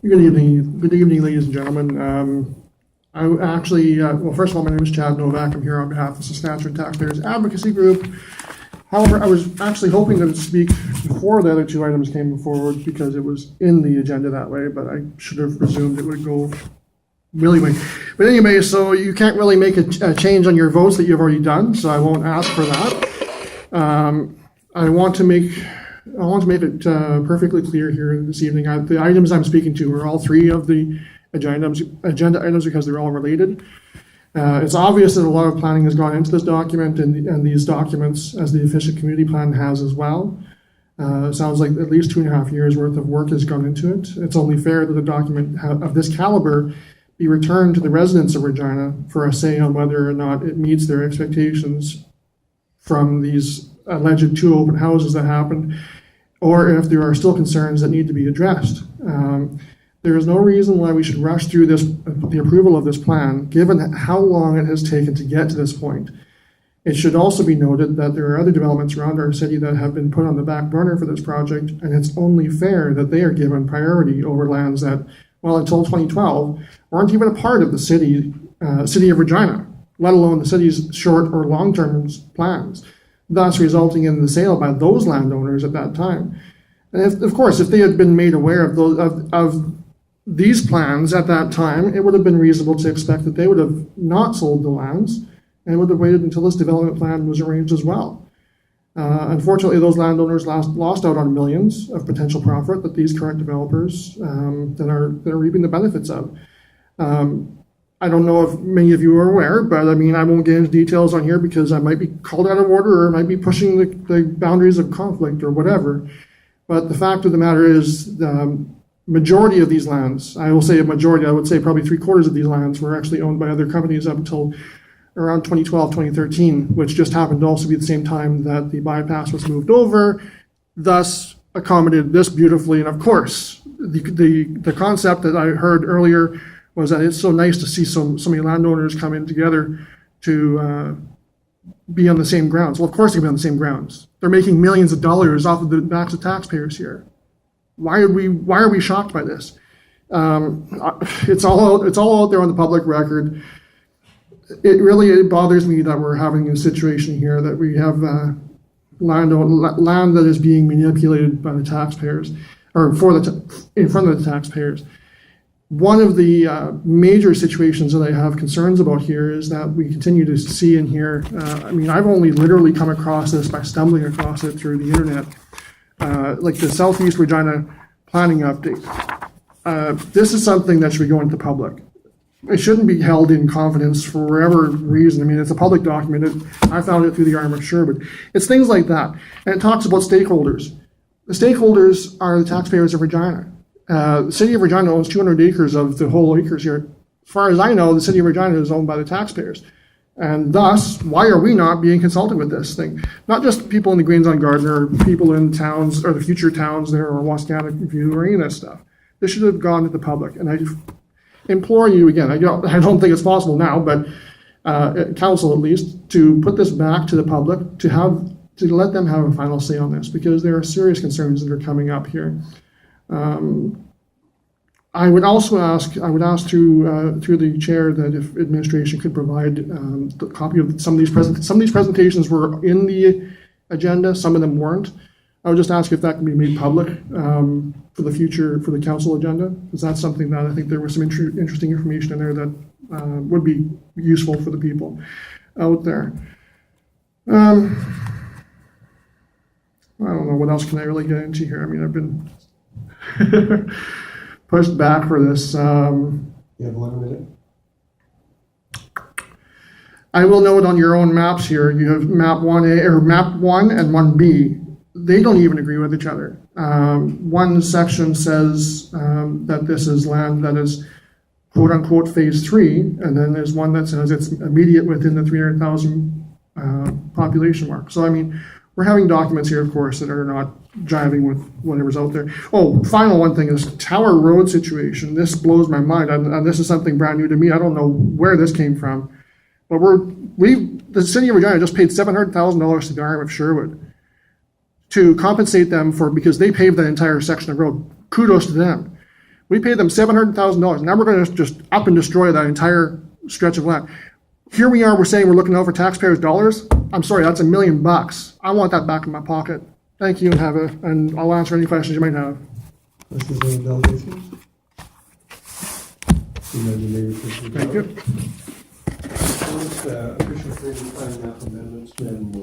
Good evening, ladies and gentlemen. I actually, well, first of all, my name is Chad Novak. I'm here on behalf of Saskatchewan Taxpayers Advocacy Group. However, I was actually hoping to speak before the other two items came forward because it was in the agenda that way, but I should have presumed it would go really way. But anyway, so you can't really make a change on your votes that you've already done, so I won't ask for that. I want to make it perfectly clear here this evening. The items I'm speaking to are all three of the agenda items because they're all related. It's obvious that a lot of planning has gone into this document and these documents, as the efficient community plan has as well. It sounds like at least 2.5 years worth of work has gone into it. It's only fair that a document of this caliber be returned to the residents of Regina for a say on whether or not it meets their expectations from these alleged 2 open houses that happened, or if there are still concerns that need to be addressed. There is no reason why we should rush through the approval of this plan, given how long it has taken to get to this point. It should also be noted that there are other developments around our city that have been put on the back burner for this project, and it's only fair that they are given priority over lands that, well, until 2012, weren't even a part of the City of Regina, let alone the city's short or long-term plans, thus resulting in the sale by those landowners at that time. And of course, if they had been made aware of these plans at that time, it would have been reasonable to expect that they would have not sold the lands and would have waited until this development plan was arranged as well. Unfortunately, those landowners lost out on millions of potential profit that these current developers that are reaping the benefits of. I don't know if many of you are aware, but I mean, I won't get into details on here because I might be called out of order or might be pushing the boundaries of conflict or whatever. But the fact of the matter is, the majority of these lands, I will say a majority, I would say probably 3/4 of these lands were actually owned by other companies up until around 2012, 2013, which just happened to also be the same time that the bypass was moved over, thus accommodated this beautifully. And of course, the concept that I heard earlier was that it's so nice to see so many landowners come in together to be on the same grounds. Well, of course they're going to be on the same grounds. They're making millions of dollars off of the backs of taxpayers here. Why are we shocked by this? It's all out there on the public record. It bothers me that we're having a situation here that we have land that is being manipulated by the taxpayers, or in front of the taxpayers. One of the major situations that I have concerns about here is that we continue to see and hear. I mean, I've only literally come across this by stumbling across it through the internet. Like the Southeast Regina planning update. This is something that should be going to the public. It shouldn't be held in confidence for whatever reason. I mean, it's a public document. I found it through the Arm of Sherwood. It's things like that. And it talks about stakeholders. The stakeholders are the taxpayers of Regina. The City of Regina owns 200 acres of the whole acres here. As far as I know, the City of Regina is owned by the taxpayers. And thus, why are we not being consulted with this thing? Not just people in the Greens on Gardner, or people in towns, or the future towns there, or Wascana View, or any of this stuff. This should have gone to the public. And I implore you again, I don't think it's possible now, but council at least, to put this back to the public, to let them have a final say on this, because there are serious concerns that are coming up here. I would ask through the chair that if administration could provide the copy of some of these presentations were in the agenda, some of them weren't. I would just ask if that can be made public for the future, for the council agenda, because that's something that I think there was some interesting information in there that would be useful for the people out there. I don't know, what else can I really get into here? I mean, I've been pushed back for this. You have 1 minute. I will note on your own maps here, you have map 1A or map 1 and 1B. They don't even agree with each other. One section says that this is land that is quote unquote phase 3, and then there's one that says it's immediate within the 300,000 population mark. So I mean, we're having documents here, of course, that are not jiving with whatever's out there. Oh, final one thing is Tower Road situation. This blows my mind, and this is something brand new to me. I don't know where this came from, but the City of Regina just paid $700,000 to the Arm of Sherwood to compensate them because they paved that entire section of road. Kudos to them. We paid them $700,000. Now we're gonna just up and destroy that entire stretch of land. Here we are, we're saying we're looking out for taxpayers' dollars. I'm sorry, that's $1 million. I want that back in my pocket. Thank you, and I'll answer any questions you might have. Questions on the delegation? Seeing none, you may return to the Thank you. Official period of time, amendments, and we'll